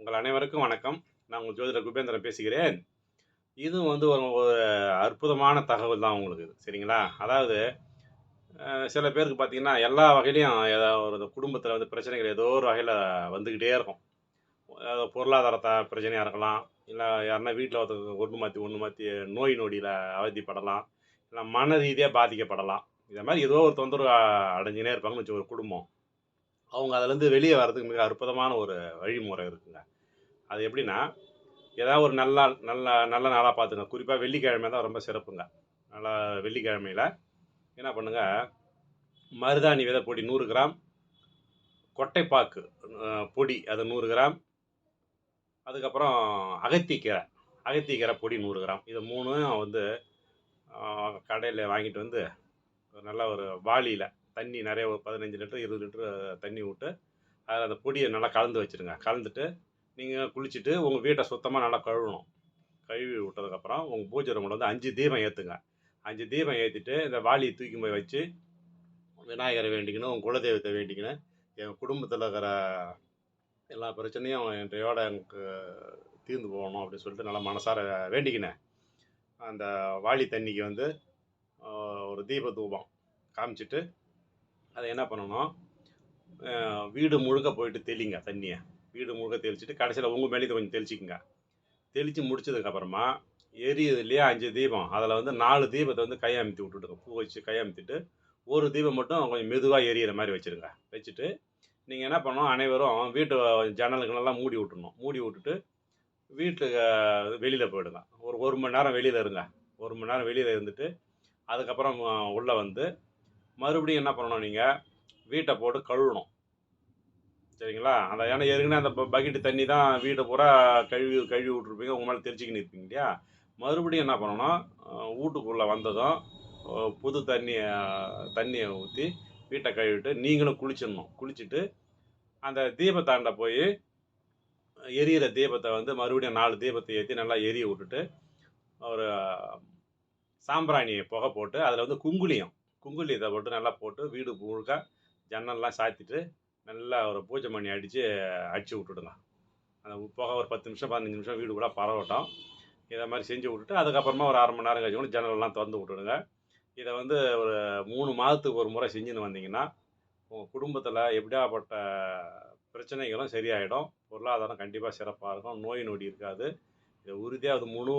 உங்கள் அனைவருக்கும் வணக்கம். நான் உங்கள் ஜோதிடர் குபேந்திரன் பேசுகிறேன். இது வந்து ஒரு ஒரு அற்புதமான தகவல் தான் உங்களுக்கு இது. சரிங்களா? அதாவது சில பேருக்கு பார்த்தீங்கன்னா, எல்லா வகையிலயும் ஏதாவது ஒரு குடும்பத்தில வந்து பிரச்சனைகள் ஏதோ ஒரு வகையில வந்துகிட்டே இருக்கும். அதாவது பொருளாதார பிரச்சனையா இருக்கலாம். இல்ல யாருன்னா வீட்ல ஒருத்தர் ஒண்ணு மாத்தி நோய் நொடியில அவதிப்படலாம். இல்ல மன ரீதியா பாதிக்கப்படலாம். இத மாரி ஏதோ ஒரு தொந்தரவு அடைஞ்சுன்னே இருப்பாங்கன்னு வச்சுக்கோங்க ஒரு குடும்பம். அவங்க அதுலேருந்து வெளிய வர்றதுக்கு மிக அற்புதமான ஒரு வழிமுறை இருக்குங்க. அது எப்படின்னா ஏதாவது ஒரு நல்ல நாள் நல்ல நாளா பார்த்துங்க. குறிப்பா வெள்ளிக்கிழமை தான் ரொம்ப சிறப்புங்க. நல்லா வெள்ளிக்கிழமையில என்ன பண்ணுங்க, மருதாணி விதை பொடி 100 கிராம், கொட்டைப்பாக்கு பொடி அது 100 கிராம், அதுக்கப்புறம் அகத்திக்கீரை அகத்திக்கீரை பொடி 100 கிராம். இது 3ம் வந்து கடையில வாங்கிட்டு வந்து நல்லா ஒரு வாளியில தண்ணி நெறைய ஒரு 15 லிட்டர், 20 லிட்டர் தண்ணி விட்டு, அதில அந்த பொடிய நல்லா கலந்து வச்சுருங்க. கலந்துட்டு, நீங்க குளிச்சுட்டு உங்க வீட்ட சுத்தமா நல்லா கழுவணும். கழுவி விட்டதுக்கப்புறம், உங்க பூஜை ரூம்ல வந்து 5 தீபம் ஏத்துங்க. 5 தீபம் ஏத்திட்டு, இந்த வாளிய தூக்கி போய் வச்சு, விநாயகர வேண்டிக்கணும், உங்க குலதெய்வத்த வேண்டிக்கணும். என் குடும்பத்தில இருக்கிற எல்லா பிரச்சனையும் இன்றையோட எனக்கு தீர்ந்து போகணும் அப்படின்னு சொல்லிட்டு நல்லா மனசார வேண்டிக்கினேன். அந்த வாளி தண்ணிக்கு வந்து அ ஒரு தீப தூபம் காமிச்சுட்டு, அத என்ன பண்ணணும், வீடு முழுக்க போயிட்டு தெளிங்க தண்ணிய. வீடு முழுக்க தெளிச்சுட்டு, கடைசியில உங்க மேலயும் கொஞ்சம் தெளிச்சுக்கங்க. தெளிச்சு முடிச்சதுக்கப்புறமா, எரியுது இல்லையா 5 தீபம், அதில வந்து 4 தீபத்த வந்து கை அமுத்தி விட்டுடுங்க. பூ வச்சு கை அமுத்திட்டு, ஒரு தீபம் மட்டும் கொஞ்சம் மெதுவா எரியிற மாரி வச்சுருங்க. வச்சுட்டு, நீங்க என்ன பண்ணணும், அனைவரும் வீட்டு ஜன்னல்களெல்லாம் மூடி விட்டுறணும். மூடி விட்டுட்டு, வீட்டுக்கு வெளியில போயிடுங்க. ஒரு 1 மணி நேரம் வெளியில இருங்க. 1 மணி நேரம் வெளியில இருந்துட்டு, அதுக்கப்புறம் உள்ள வந்து, மறுபடியும் என்ன பண்ணணும் நீங்க, வீட்ட போட்டு கழுவணும். சரிங்களா? அந்த ஏன்னா ஏற்கனவே அந்த பக்கெட்டு தண்ணி தான் வீட்ட பூரா கழுவி கழுவி விட்டுருப்பீங்க. உங்க மேல தெளிச்சுக்கின்னு இருப்பீங்க இல்லையா? மறுபடியும் என்ன பண்ணணும், வூட்டுக்குள்ள வந்ததும், புது தண்ணிய ஊத்தி, வீட்ட கழுவிட்டு நீங்களும் குளிச்சிடணும். குளிச்சுட்டு, அந்த தீபத்தாண்ட போயி, எரியிற தீபத்த வந்து மறுபடியும் 4 தீபத்த ஏத்தி நல்லா எரிய விட்டுட்டு, ஒரு சாம்பிராணி புகை போட்டு, அதில வந்து குங்குலியத்த போட்டு நல்லா போட்டு, வீடு முழுக்க ஜன்னல்லாம் சாத்திட்டு, நல்லா ஒரு பூஜை மணி அடிச்சு விட்டுடுங்க. அந்த புகை ஒரு 10 நிமிஷம், 15 நிமிஷம் வீடு ஃபுல்லா பரவட்டும். இத மாரி செஞ்சு விட்டுட்டு, அதுக்கப்புறமா ஒரு 1/2 மணி நேரம் கழிச்சு கூட ஜன்னலெல்லாம் தொறந்து விட்டுடுங்க. இத வந்து ஒரு 3 மாதத்துக்கு ஒரு முறை செஞ்சுன்னு வந்தீங்கன்னா, உங்க குடும்பத்தில எப்படியாப்பட்ட பிரச்சனைகளும் சரியாயிடும். பொருளாதாரம் கண்டிப்பா சிறப்பா இருக்கும். நோய் நொடி இருக்காது. இத உறுதியா அது முழு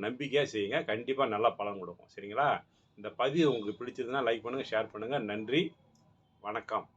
நம்பிக்கையா செய்யுங்க. கண்டிப்பா நல்ல பலன் குடுக்கும். சரிங்களா? இந்த பதிவு உங்களுக்கு பிடிச்சதுன்னா லைக் பண்ணுங்க, ஷேர் பண்ணுங்க. நன்றி. வணக்கம்.